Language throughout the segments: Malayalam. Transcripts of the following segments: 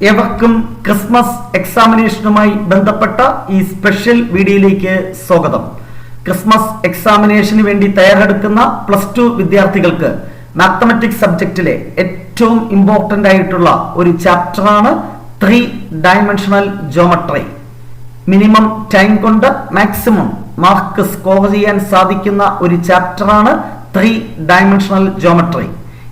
ഏവർക്കും ക്രിസ്മസ് എക്സാമിനേഷനുമായി ബന്ധപ്പെട്ട ഈ സ്പെഷ്യൽ വീഡിയോയിലേക്ക് സ്വാഗതം. ക്രിസ്മസ് എക്സാമിനേഷന് വേണ്ടി തയ്യാറെടുക്കുന്ന +2 വിദ്യാർത്ഥികൾക്ക് മാത്തമാറ്റിക്സ് സബ്ജക്റ്റിലെ ഏറ്റവും ഇമ്പോർട്ടന്റ് ആയിട്ടുള്ള ഒരു ചാപ്റ്ററാണ് 3 ഡയമെൻഷണൽ ജോമെട്രി. മിനിമം ടൈം കൊണ്ട് മാക്സിമം മാർക്ക് സ്കോർ ചെയ്യാൻ സാധിക്കുന്ന ഒരു ചാപ്റ്ററാണ് 3 ഡയമെൻഷണൽ ജോമെട്രി.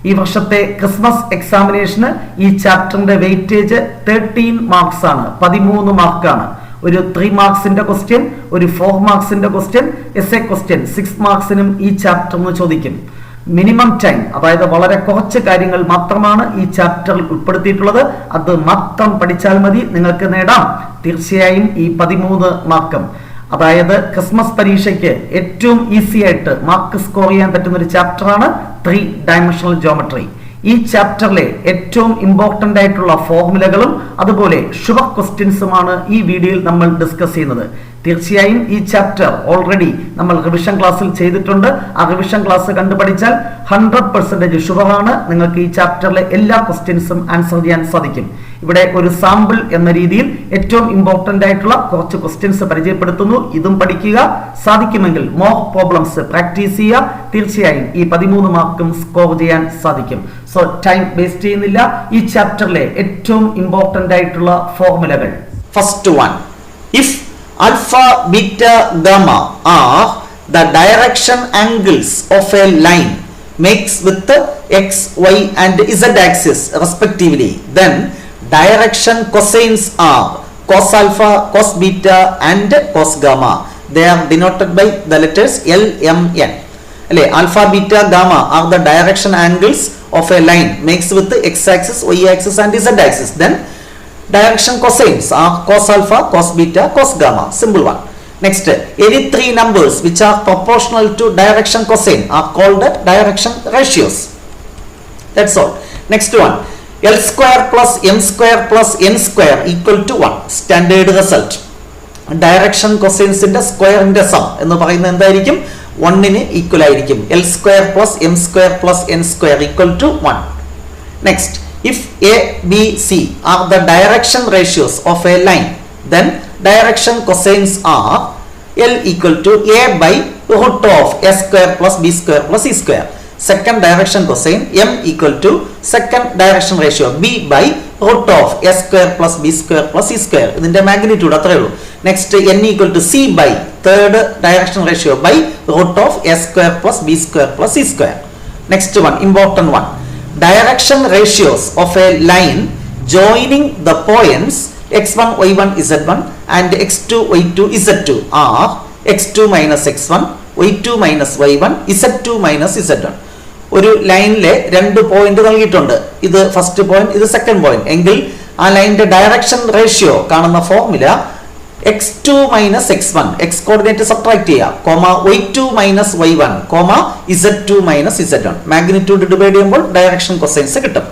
ഈ വർഷത്തെ ക്രിസ്മസ് എക്സാമിനേഷന് ഈ ചാപ്റ്ററിന്റെ വെയിറ്റേജ് 13 മാർക്സ് ആണ്, 13 മാർക്കാണ്. ഒരു 3 മാർക്സിന്റെ ക്വസ്റ്റ്യൻ, ഒരു 4 മാർക്സിന്റെ ക്വസ്റ്റ്യൻ, എസ്എ ക്വസ്റ്റ്യൻ 6 മാർക്സിനും ഈ ചാപ്റ്ററിന് ചോദിക്കും. മിനിമം ടൈം, അതായത് വളരെ കുറച്ച് കാര്യങ്ങൾ മാത്രമാണ് ഈ ചാപ്റ്ററിൽ ഉൾപ്പെടുത്തിയിട്ടുള്ളത്. അത് മാത്രം പഠിച്ചാൽ മതി, നിങ്ങൾക്ക് നേടാം തീർച്ചയായും ഈ 13 മാർക്കും. അതായത് ക്രിസ്മസ് പരീക്ഷയ്ക്ക് ഏറ്റവും ഈസി ആയിട്ട് മാർക്ക് സ്കോർ ചെയ്യാൻ പറ്റുന്ന ഒരു ചാപ്റ്ററാണ് 3 ഡയമെൻഷണൽ ജോമെട്രി. ഈ ചാപ്റ്ററിലെ ഏറ്റവും ഇമ്പോർട്ടന്റ് ആയിട്ടുള്ള ഫോർമുലകളും അതുപോലെ ഷുവർ ക്വസ്റ്റ്യൻസുമാണ് ഈ വീഡിയോയിൽ നമ്മൾ ഡിസ്കസ് ചെയ്യുന്നത്. തീർച്ചയായും ഈ ചാപ്റ്റർ ഓൾറെഡി നമ്മൾ റിവിഷൻ ക്ലാസ്സിൽ ചെയ്തിട്ടുണ്ട്. ആ റിവിഷൻ ക്ലാസ് കണ്ടു പഠിച്ചാൽ 100% ഷുവറാണ് നിങ്ങൾക്ക് ഈ ചാപ്റ്ററിലെ എല്ലാ ക്വസ്റ്റ്യൻസും ആൻസർ ചെയ്യാൻ സാധിക്കും. ഇവിടെ ഒരു സാമ്പിൾ എന്ന രീതിയിൽ ഏറ്റവും ഇമ്പോർട്ടന്റ് ആയിട്ടുള്ള കുറച്ച് ക്വസ്റ്റ്യൻസ് പരിചയപ്പെടുത്തുന്നു. ഇതും പഠിക്കുക. സാധിക്കുമെങ്കിൽ മോർ പ്രോബ്ലംസ് പ്രാക്ടീസ് ചെയ്യുക. തീർച്ചയായും ഈ 13 മാർക്കും സ്കോർ ചെയ്യാൻ സാധിക്കും. സോ ടൈം വേസ്റ്റ് ചെയ്യുന്നില്ല. ഈ ചാപ്റ്ററിലെ ഏറ്റവും ഇമ്പോർട്ടന്റ് ആയിട്ടുള്ള ഫോർമുലകൾ. First one, if alpha, beta, gamma are the direction angles of a line makes with the x, y and z axis respectively, then direction cosines are cos alpha, cos beta and cos gamma. They are denoted by the letters L, M, N. Alpha, beta, gamma are the direction angles of a line makes with the x axis, y axis and z axis. Then direction cosines are cos alpha, cos beta, cos gamma. Simple one. Next, any 3 numbers which are proportional to direction cosine are called direction ratios. That's all. Next one, L square plus M square plus N square equal to 1. Standard result. Direction cosines in the square in the sum എന്ന് പറയുന്നത് എന്തായിരിക്കും? 1 equal ആയിരിക്കും. L square plus M square plus N square equal to 1. Next, if A, B, C are the direction ratios of a line, then direction cosines are L equal to A by root of A square plus B square plus C square. Second direction cosine M equal to second direction ratio B by root of A square plus B square plus C square. ഇതിന്റെ മാഗ്നിറ്റ്യൂഡ് അത്രയേ ഉള്ളൂ. Next N equal to C by third direction ratio by root of A square plus B square plus C square. Next one, important one. Direction ratios of a line joining the points x1, y1, z1 and x2, y2, z2 are x2 minus x1, y2 minus y1, z2 minus z1. ഒരു ലൈനിലെ 2 പോയിന്റ് നൽകിയിട്ടുണ്ട്. ഇത് ഫസ്റ്റ് പോയിന്റ്, ഇത് സെക്കൻഡ് പോയിന്റ് എങ്കിൽ ആ ലൈനിന്റെ ഡയറക്ഷൻ റേഷ്യോ കാണുന്ന formula x2 minus x1, x coordinate subtract ചെയ്യുക, comma y2 minus y1, comma z2 minus z1. Magnitude divide ചെയ്യുമ്പോൾ ഡയറക്ഷൻ കൊസൈൻസ് കിട്ടും.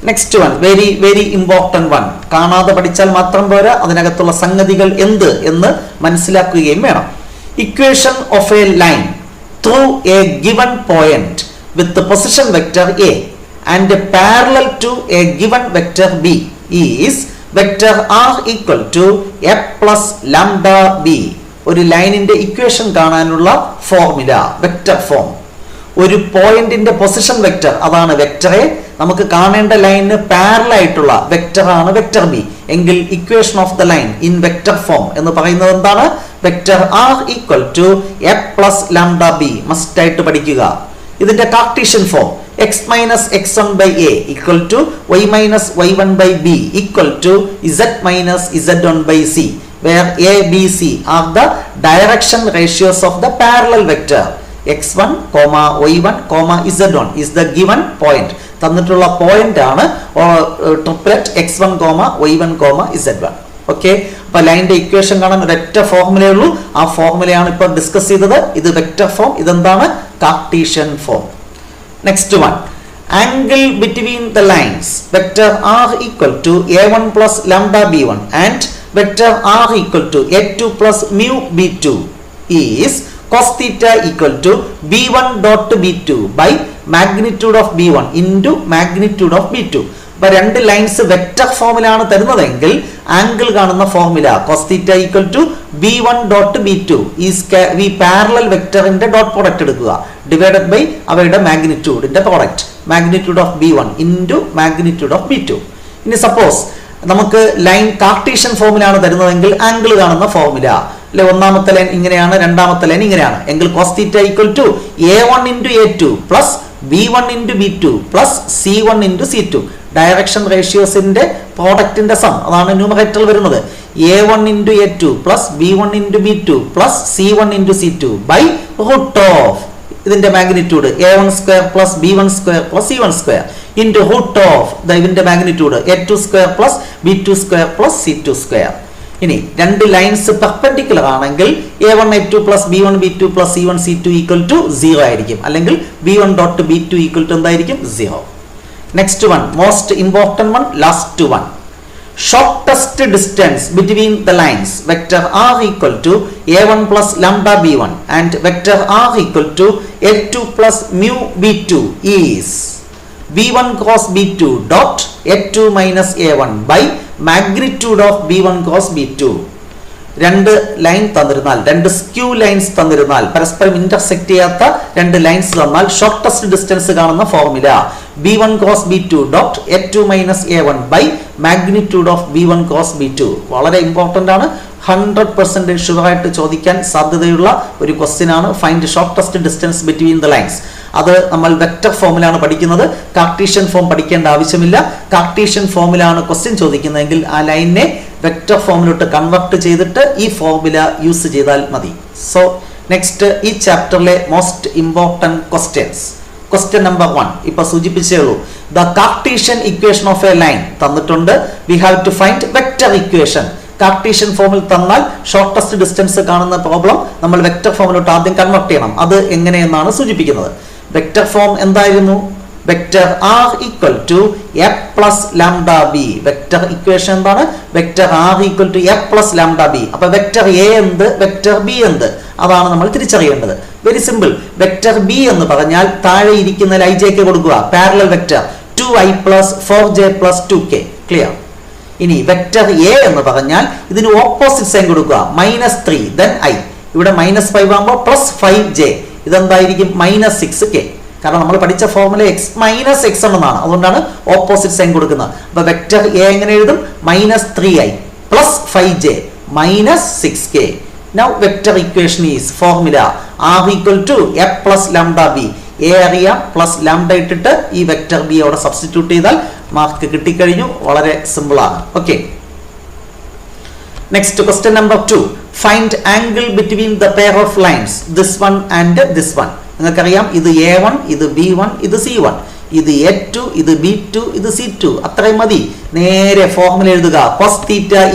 Next one, very very important one. കാണാതെ പഠിച്ചാൽ മാത്രം പോരാ, അതിനകത്തുള്ള സംഗതികൾ എന്ത് എന്ന് മനസ്സിലാക്കുകയും വേണം. Equation of a line through A given point with position vector A and parallel to a given vector B is vector R equal to A plus lambda B. ഒരു ലൈനിന്റെ ഇക്വേഷൻ കാണാനുള്ള ഫോർമുല വെക്ടർ ഫോം. ഒരു പോയിന്റിന്റെ പൊസിഷൻ വെക്ടർ, അതാണ് വെക്ടർ A. നമുക്ക് കാണേണ്ട ലൈനിന് പാരലൽ ആയിട്ടുള്ള വെക്ടർ ആണ് വെക്ടർ B എങ്കിൽ equation of the line in vector form എന്ന് പറയുന്നത് എന്താണ്? Vector R equal to A plus lambda B. Must ആയിട്ട് പഠിക്കുക. ഇതിന്റെ Cartesian form x minus x1 by a equal to y minus y1 by b equal to z minus z1 by c, where a, b, c are the direction ratios of the parallel vector x1, y1, z1 is the given point. തന്നിട്ടുള്ള പോയിന്റ് ആണ് triplet x1, y1, z1. Okay, അപ്പൊ ലൈനിന്റെ ഇക്വേഷൻ കാണാൻ ഒരൊറ്റ ഫോർമുലയേ ഉള്ളൂ. ആ ഫോർമുലയാണ് ഇപ്പോൾ ഡിസ്കസ് ചെയ്തത്. ഇത് വെക്ടർ ഫോം, ഇതെന്താണ്? Cartesian form. Next one, angle between the lines vector R equal to A1 plus lambda B1 and vector R equal to A2 plus mu B2 is cos theta equal to B1 dot B2 by magnitude of B1 into magnitude of B2. അപ്പൊ രണ്ട് ലൈൻസ് വെക്റ്റർ ഫോമിലാണ് തരുന്നതെങ്കിൽ ആംഗിൾ കാണുന്ന formula cos θ equal to b1 dot b2 ഈ പാരലൽ വെക്ടറിന്റെ ഡോട്ട് പ്രോഡക്റ്റ് എടുക്കുക ഡിവൈഡഡ് ബൈ അവയുടെ മാഗ്നിറ്റ്യൂഡിന്റെ product magnitude of b1 into magnitude of b2. ഇനി സപ്പോസ് നമുക്ക് ലൈൻ കാർട്ടീഷ്യൻ ഫോമിലാണ് തരുന്നതെങ്കിൽ ആംഗിൾ കാണുന്ന ഫോർമുല അല്ലെ, ഒന്നാമത്തെ ലൈൻ ഇങ്ങനെയാണ്, രണ്ടാമത്തെ ലൈൻ ഇങ്ങനെയാണ് എങ്കിൽ cos θ equal to a1 into a2 plus b1 into b2 plus c1 into c2. Direction റേഷ്യോസിന്റെ പ്രോഡക്റ്റിന്റെ സം അതാണ് ന്യൂമറേറ്ററിൽ വരുന്നത്. a1 into a2 plus b1 into b2 plus c1 into c2 by root of ഇതിന്റെ magnitude a1 square plus b1 square plus c1 square into root of ഇതിന്റെ magnitude a2 square plus b2 square plus c2 square. ഇനി രണ്ട് ലൈൻസ് പെർപെൻഡിക്കുലർ ആണെങ്കിൽ a1 a2 plus b1 b2 plus c1 c2 equal to 0 ആയിരിക്കും, അല്ലെങ്കിൽ b1 dot b2 equal to എന്തായിരിക്കും 0. Next one, most important one, last one. shortest distance between the lines vector r equal to a1 plus lambda b1 and vector r equal to a2 plus mu b2 is b1 cross b2 dot a2 minus a1 by magnitude of b1 cross b2. രണ്ട് ലൈൻ തന്നിരുന്നാൽ, രണ്ട് സ്ക്യൂ ലൈൻസ് തന്നിരുന്നാൽ, പരസ്പരം ഇന്റർസെക്ട് ചെയ്യാത്ത രണ്ട് ലൈൻസ് തന്നാൽ ഷോർട്ടസ്റ്റ് ഡിസ്റ്റൻസ് കാണുന്ന formula b1 cross b2 dot a2 minus a1 by magnitude of b1 cross b2. വളരെ ഇമ്പോർട്ടന്റ് ആണ്, 100% ഷുവർ ആയിട്ട് ചോദിക്കാൻ സാധ്യതയുള്ള ഒരു ക്വസ്റ്റ്യൻ ആണ്. Find shortest distance between the lines. അത് നമ്മൾ വെക്റ്റർ ഫോമിലാണ് പഠിക്കുന്നത്, കാർട്ടീഷ്യൻ ഫോം പഠിക്കേണ്ട ആവശ്യമില്ല. കാർട്ടീഷ്യൻ ഫോമിലാണ് ക്വസ്റ്റ്യൻ ചോദിക്കുന്നതെങ്കിൽ ആ ലൈനിനെ വെക്റ്റർ ഫോമിലോട്ട് കൺവെർട്ട് ചെയ്തിട്ട് ഈ ഫോർമുല യൂസ് ചെയ്താൽ മതി. സോ നെക്സ്റ്റ് ഈ ചാപ്റ്ററിലെ most important questions. Question number 1 ഇപ്പൊ സൂചിപ്പിച്ചേ ഉള്ളൂ. The cartesian equation of a line തന്നിട്ടുണ്ട്. We have to find vector equation. Cartesian ഫോമിൽ തന്നാൽ ഷോർട്ടസ്റ്റ് ഡിസ്റ്റൻസ് കാണുന്ന പ്രോബ്ലം നമ്മൾ വെക്റ്റർ ഫോമിലോട്ട് ആദ്യം കൺവെർട്ട് ചെയ്യണം. അത് എങ്ങനെയെന്നാണ് സൂചിപ്പിക്കുന്നത്. വെക്റ്റർ ഫോം എന്തായിരുന്നു? Vector r equal to a plus lambda b. Vector equation എന്താണ്? Vector r equal to a plus lambda b. അപ്പൊ വെക്റ്റർ എ എന്ത്, വെക്റ്റർ ബി എന്ത്, അതാണ് നമ്മൾ തിരിച്ചറിയേണ്ടത്. Very simple. വെക്റ്റർ ബി എന്ന് പറഞ്ഞാൽ താഴെ ഇരിക്കുന്ന ഐജെക്ക് കൊടുക്കുക parallel vector 2i plus 4j plus 2k. Clear? ഇനി വെക്റ്റർ എ എന്ന് പറഞ്ഞാൽ ഇതിന് ഓപ്പോസിറ്റ് സൈൻ കൊടുക്കുക -3 then i. ഇവിടെ -5 ആകുമ്പോൾ പ്ലസ് 5j. ഇതെന്തായിരിക്കും -6k. കാരണം നമ്മൾ പഠിച്ച ഫോർമുല x മൈനസ് x എന്നാണ്, അതുകൊണ്ടാണ് ഓപ്പോസിറ്റ് സൈൻ കൊടുക്കുന്നത്. അപ്പൊ വെക്റ്റർ എ എങ്ങനെ എഴുതും? -3i plus 5j minus 6k. Now vector equation is formula r equal to a plus lambda b. a അറിയാം, പ്ലസ് ലാംഡ ഇട്ടിട്ട് ഈ വെക്റ്റർ ബി അവിടെ സബ്സ്റ്റിറ്റ്യൂട്ട് ചെയ്താൽ മാർക്ക് കിട്ടിക്കഴിഞ്ഞു. വളരെ സിമ്പിൾ ആണ്. Okay, next question number 2. Find angle between the pair of lines this one and this one. നിങ്ങൾക്കറിയാം, ഇത് a1, ഇത് b1, ഇത് c1, ഇത് a2, ഇത് b2, ഇത് c2. അത്രയും മതി. നേരെ ഫോർമുല എഴുതുക. cos θ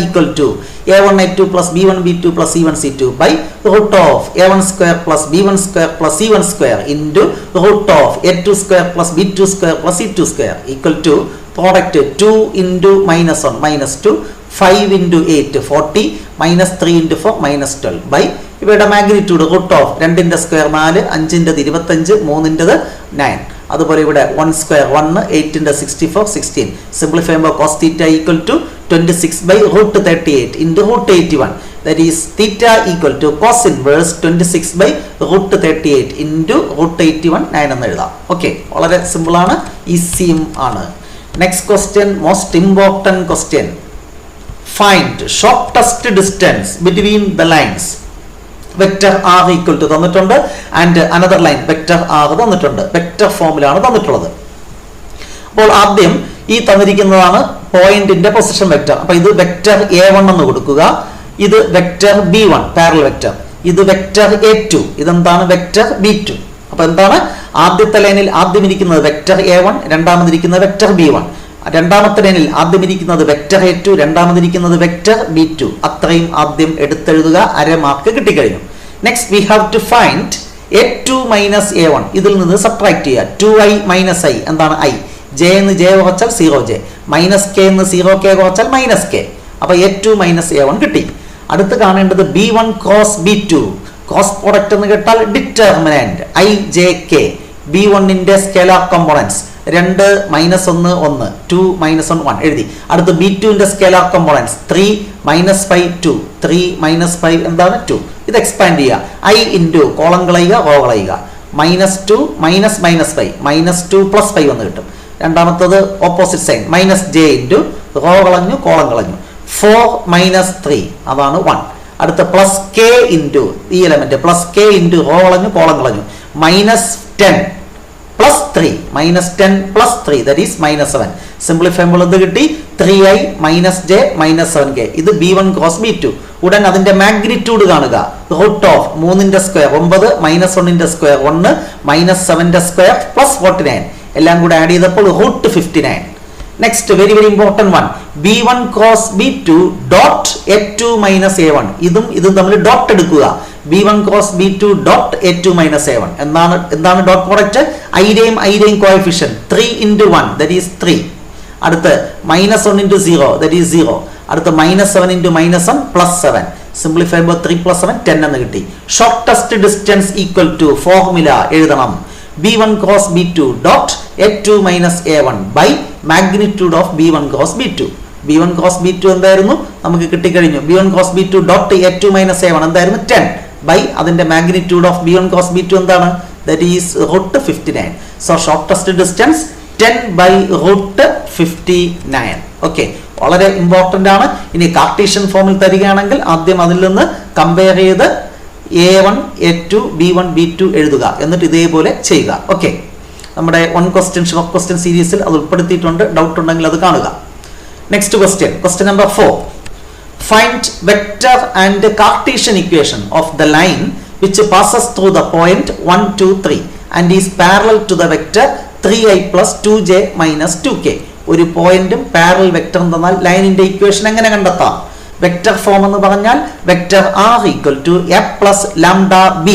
equal to a1 a2 plus b1 b2 plus c1 c2 by root of a1 square plus b1 square plus c1 square into root of a2 square plus b2 square plus c2 square equal to product 2 into -1 -2 5 into 8 40 -3 into 4 -12 by ഇവയുടെ മാഗ്നിറ്റ്യൂഡ് റൂട്ട് ഓഫ് 2ന്റെ സ്ക്വയർ 4, 5ന്റെ 25, 3ന്റെ 9. അതുപോലെ ഇവിടെ 1 സ്ക്വയർ 1, 8ന്റെ 64 16. സിംപ്ലിഫൈ ചെയ്യുമ്പോൾ cos θ equal to 26 by root 38 into root 81. That is theta equal to cos inverse 26 by root 38 into root 81 9 എന്ന് എഴുതാം. ഓക്കെ, വളരെ സിമ്പിൾ ആണ്, ഈസിയും ആണ്. Next question, most important question. Find shortest distance between the lines. Vector r equal to തന്നിട്ടുണ്ട് and another line vector r തന്നിട്ടുണ്ട്. വെക്റ്റർ ഫോമിലാണ് തന്നിട്ടുള്ളത്. അപ്പോൾ ആദ്യം ഈ തന്നിരിക്കുന്നതാണ് പോയിന്റിന്റെ പൊസിഷൻ വെക്റ്റർ. അപ്പൊ ഇത് വെക്റ്റർ a1 എന്ന് കൊടുക്കുക. ഇത് വെക്റ്റർ b1 പാരലൽ വെക്റ്റർ. ഇത് വെക്റ്റർ a2. ഇതെന്താണ്? Vector b2. അപ്പൊ എന്താണ്? ആദ്യത്തെ ലൈനിൽ ആദ്യം ഇരിക്കുന്നത് വെക്റ്റർ a1, രണ്ടാമതിരിക്കുന്നത് വെക്റ്റർ b1. രണ്ടാമത്തെ ലൈനിൽ ആദ്യം ഇരിക്കുന്നത് വെക്റ്റർ a2, രണ്ടാമതിരിക്കുന്നത് വെക്റ്റർ b2. അത്രയും ആദ്യം എടുത്തെഴുതുക. അര മാർക്ക് കിട്ടിക്കഴിഞ്ഞു. Next we have to find a2 minus a1. ഇതിൽ നിന്ന് സബ്ട്രാക്ട് ചെയ്യുക. 2i മൈനസ് i എന്താണ്? i. j എന്ന് j കുറച്ചാൽ 0j, മൈനസ് k എന്ന് 0k കുറച്ചാൽ -k. അപ്പൊ a2 മൈനസ് a1 കിട്ടി. അടുത്ത് കാണേണ്ടത് b1 cross b2. Cross product എന്ന് കേട്ടാൽ ഡിറ്റർമിനന്റ് i j k. b1ന്റെ സ്കേലാർ കോമ്പോണൻസ് 2 മൈനസ് 1 1 2 മൈനസ് 1 1 എഴുതി. അടുത്ത് B2ന്റെ സ്കെയിലാർ കോമ്പോണൻസ് 3 മൈനസ് 5 2 3 മൈനസ് 5 എന്താണ് 2. ഇത് എക്സ്പാൻഡ് ചെയ്യുക. I ഇൻറ്റു കോളം കളയുക റോ കളയുക. -2 മൈനസ് -5 -2 പ്ലസ് 5 എന്ന് കിട്ടും. രണ്ടാമത്തത് opposite sign -j into row കളഞ്ഞു കോളം കളഞ്ഞു 4 മൈനസ് 3 അതാണ് 1. അടുത്ത പ്ലസ് കെ ഇൻറ്റു ഈ element plus k into row കളഞ്ഞു കോളം കളഞ്ഞു -10 plus 3 -10 plus 3 that is -7. Simplify ചെയ്യുമ്പോൾ എന്ത് കിട്ടി 3i - j -7k. ഇത് b1 ക്രോസ് b2. ഉടൻ അതിന്റെ മാഗ്നിറ്റ്യൂഡ് കാണുക. റൂട്ട് ഓഫ് 3ന്റെ സ്ക്വയർ 9 -1ന്റെ സ്ക്വയർ 1 -7ന്റെ സ്ക്വയർ പ്ലസ് 49 എല്ലാം കൂടെ ആഡ് ചെയ്തപ്പോൾ root 59. Next very very important one b1 cross b2 dot a2 minus a1. ഇതും തമ്മിൽ ഡോട്ട് എടുക്കുക. b1 cross b2 dot a2 minus a1 എന്താണ് ഡോട്ട് പ്രോഡക്റ്റ്? ഐയുടെയും കോഎഫിഷ്യന്റ് 3 into 1 that is 3. അടുത്ത് -1 into 0 that is 0. അടുത്ത് -7 into -1 plus 7. സിംപ്ലിഫൈ ചെയ്യുമ്പോൾ 3 plus 7 10 എന്ന് കിട്ടി. Shortest distance equal to formula എഴുതണം. b1 cross b2 dot a2 minus a1 by magnitude of b1 cross b2. b1 cross b2 എന്തായിരുന്നു നമുക്ക് കിട്ടിക്കഴിഞ്ഞു. b1 cross b2 dot a2 minus a1 എന്തായിരുന്നു 10 by അതിന്റെ magnitude of b1 cross b2 എന്താണ്? that is root 59. so shortest distance 10 by root 59. Okay, വളരെ ഇമ്പോർട്ടന്റ് ആണ്. ഇനി കാർട്ടീഷ്യൻ ഫോമിൽ തരികയാണെങ്കിൽ ആദ്യം അതിൽ നിന്ന് കമ്പയർ ചെയ്ത് a1 a2 b1 b2 എഴുതുക. എന്നിട്ട് ഇതേപോലെ ചെയ്യുക. ഓക്കെ, നമ്മുടെ 1 ക്വസ്റ്റ്യൻ ഷോർട്ട് ക്വസ്റ്റ്യൻ സീരീസിൽ അത് ഉൾപ്പെടുത്തിയിട്ടുണ്ട്. ഡൗട്ട് ഉണ്ടെങ്കിൽ അത് കാണുക. Next question number 4. Find vector and Cartesian equation of the line which passes through the point 1 2 3 and is parallel to the vector 3i plus 2j minus 2k. ഒരു പോയിന്റും പാരലൽ വെക്ടറും തന്നാൽ ലൈനിന്റെ ഇക്വേഷൻ എങ്ങനെ കണ്ടെത്താം? വെക്ടർ ഫോം എന്ന് പറഞ്ഞാൽ vector r equal to a plus lambda b.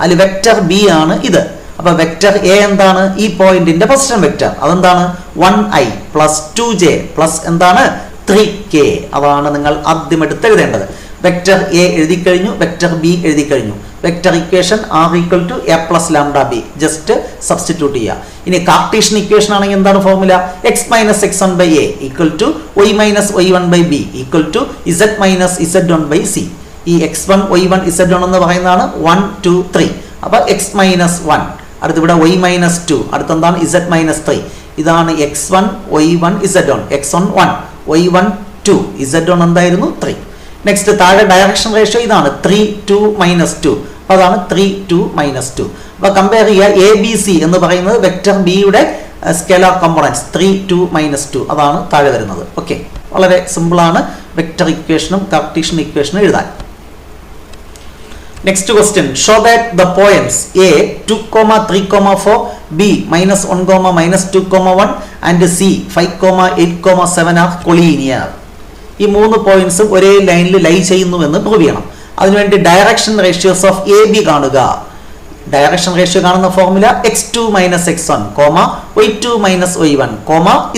അതിൽ വെക്ടർ b ആണ് ഇത്. അപ്പൊ വെക്ടർ a എന്താണ്? ഈ പോയിന്റിന്റെ പൊസിഷൻ വെക്ടർ. അതെന്താണ്? 1i പ്ലസ് 2j പ്ലസ് എന്താണ് 3k. അതാണ് നിങ്ങൾ ആദ്യം എടുത്ത് എഴുതേണ്ടത്. വെക്ടർ a എഴുതി കഴിഞ്ഞു, വെക്ടർ b എഴുതി കഴിഞ്ഞു. Vector equation r equal to a plus lambda b just substitute ചെയ്യുക. ഇനി കാർട്ടീഷ്യൻ ഇക്വേഷൻ ആണെങ്കിൽ എന്താണ് formula? x minus x1 by a equal to y minus y1 by b equal to z minus z1 by c. ഈ x1 y1 z1 എന്ന് പറയുന്നതാണ് 1 2 3. അപ്പൊ x മൈനസ് 1, അടുത്ത് ഇവിടെ y മൈനസ് 2, അടുത്ത് എന്താണ് z മൈനസ് 3. ഇതാണ് x1 y1 z1. x1 1 y1 2 z1 എന്തായിരുന്നു 3. നെക്സ്റ്റ് താഴെ ഡയറക്ഷൻ റേഷ്യോ ഇതാണ് 3 2 മൈനസ് 2. അപ്പൊ അതാണ് 3 2 മൈനസ് 2. അപ്പൊ കമ്പയർ ചെയ്യുക. എ ബി സി എന്ന് പറയുന്നത് വെക്ടർ ബിയുടെ സ്കെലാർ കോമ്പോണൻസ് 3 2 മൈനസ് 2 അതാണ് താഴെ വരുന്നത്. ഓക്കെ, വളരെ സിമ്പിൾ ആണ് വെക്ടർ ഇക്വേഷനും കാർട്ടീഷ്യൻ ഇക്വേഷനും എഴുതാൻ. Next question. Show that the points A 2, 3, 4, B -1, -2, 1 and C 5, 8, 7 R collinear. ഈ 3 പോയിന്റ്സും ഒരേ ലൈനിൽ ലൈ ചെയ്യുന്നുവെന്ന് പ്രൂവ് ചെയ്യണം. അതിനുവേണ്ടി direction ratios of A B കാണുക. ഡയറക്ഷൻ റേഷ്യോ കാണുന്ന formula x2 minus x1, y2 minus y1,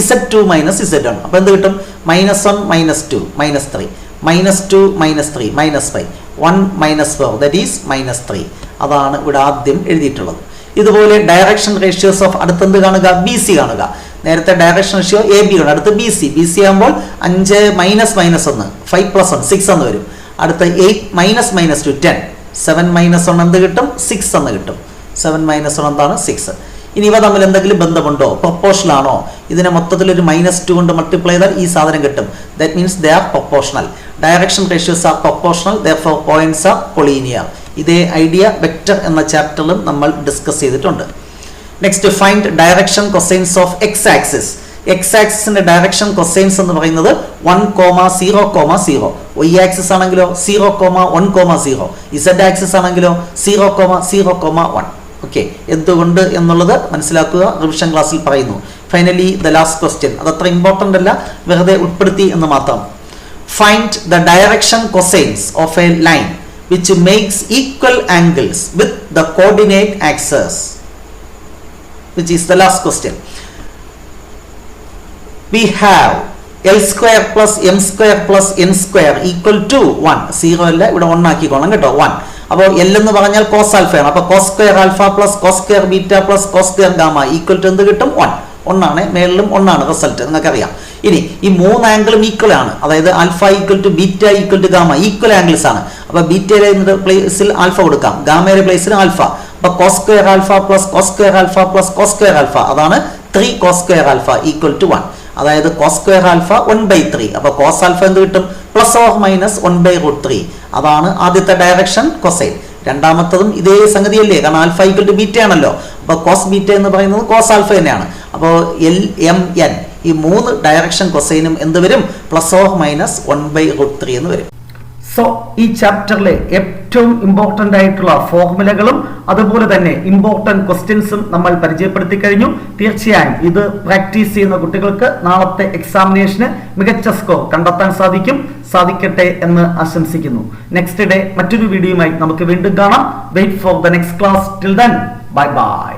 z2 minus z1. അപ്പൊ എന്ത് കിട്ടും? -1 -2 -3 -2 -3 -5 1 -4 that is -3. അതാണ് ഇവിടെ ആദ്യം എഴുതിയിട്ടുള്ളത്. ഇതുപോലെ ഡയറക്ഷൻ റേഷ്യോസ് ഓഫ് അടുത്തെന്ത് കാണുക? ബി സി കാണുക. നേരത്തെ ഡയറക്ഷൻ റേഷ്യോ എ ബി ആണ്. അടുത്ത് ബി സി ആകുമ്പോൾ 5 -1 5 + 1 6 എന്ന് വരും. അടുത്ത 8 -2 10 7 -1 എന്ത് കിട്ടും? 6 എന്ന് കിട്ടും. 7 -1 എന്താണ്? 6. ഇനി ഇവ തമ്മിൽ എന്തെങ്കിലും ബന്ധമുണ്ടോ? പ്രൊപ്പോർഷണൽ ആണോ? ഇതിനെ മൊത്തത്തിൽ ഒരു -2 കൊണ്ട് മൾട്ടിപ്ലൈ ചെയ്താൽ ഈ സാധനം കിട്ടും. That means they are proportional. Direction ratios are proportional, therefore points are collinear. ഇതേ ഐഡിയ വെക്ടർ എന്ന ചാപ്റ്ററിലും നമ്മൾ ഡിസ്കസ് ചെയ്തിട്ടുണ്ട്. Next find direction cosines of x axis. X ആക്സിസിന്റെ ഡയറക്ഷൻ കൊസൈൻസ് എന്ന് പറയുന്നത് 1, 0, 0. y ആക്സിസ് ആണെങ്കിലോ 0, 1, 0. z ആക്സിസ് ആണെങ്കിലോ 0, 0, 1. ഓക്കെ, എന്തുകൊണ്ട് എന്നുള്ളത് മനസ്സിലാക്കുക. റിവിഷൻ ക്ലാസ്സിൽ പറയുന്നു. Finally the last question. അതത്ര ഇമ്പോർട്ടൻ്റ് അല്ല, വെറുതെ ഉൾപ്പെടുത്തി എന്ന് മാത്രം. Find the direction cosines of a line which makes equal angles with the coordinate access. which is the last question. We have L square plus M square plus N square equal to 1. 0 അല്ല, ഇവിടെ 1 ആക്കിക്കോണം കേട്ടോ. 1. അപ്പോൾ L എന്ന് പറഞ്ഞാൽ cos alpha ആണ്. അപ്പോൾ cos square alpha plus cos square beta plus cos square gamma equal to എന്ത് കിട്ടും? 1. ഒന്നാണ്, മേളിലും ഒന്നാണ് റിസൾട്ട്, നിങ്ങൾക്കറിയാം. ഇനി ഈ 3 ആംഗിളും ഈക്വൽ ആണ്, അതായത് alpha equal to beta equal to gamma, equal angles ആണ്. അപ്പൊ ബീറ്റയുടെ പ്ലേസിൽ ആൽഫ കൊടുക്കാം, ഗാമയുടെ പ്ലേസിൽ ആൽഫ. അപ്പൊ cos square alpha plus cos square alpha plus cos square alpha, അതാണ് 3 cos square alpha equal to 1. അതായത് കോസ് സ്ക്വയർ ആൽഫ 1/3. അപ്പൊ കോസ് ആൽഫ എന്ത് കിട്ടും? Plus or minus 1/√3. അതാണ് ആദ്യത്തെ ഡയറക്ഷൻ കൊസൈൻ. രണ്ടാമത്തതും ഇതേ സംഗതിയല്ലേ, കാരണം ആൽഫ ഈക്വൽ ടു ബീറ്റ ആണല്ലോ. അപ്പൊ കോസ് ബീറ്റ എന്ന് പറയുന്നത് കോസ് ആൽഫ തന്നെയാണ്. അപ്പോൾ LMN ഈ 3 ഡയറക്ഷൻ കൊസൈനും എന്ത് വരും? പ്ലസ് ഓർ മൈനസ് 1/√3 എന്ന് വരും. സോ ഈ ചാപ്റ്ററിലെ ഏറ്റവും ഇമ്പോർട്ടന്റ് ആയിട്ടുള്ള ഫോർമുലകളും അതുപോലെ തന്നെ ഇമ്പോർട്ടന്റ് ക്വസ്റ്റ്യൻസും നമ്മൾ പരിചയപ്പെടുത്തി കഴിഞ്ഞു. തീർച്ചയായും ഇത് പ്രാക്ടീസ് ചെയ്യുന്ന കുട്ടികൾക്ക് നാളത്തെ എക്സാമിനേഷന് മികച്ച സ്കോർ കണ്ടെത്താൻ സാധിക്കട്ടെ എന്ന് ആശംസിക്കുന്നു. നെക്സ്റ്റ് ഡേ മറ്റൊരു വീഡിയോയുമായി നമുക്ക് വീണ്ടും കാണാം. Wait for the next class. Till then bye by.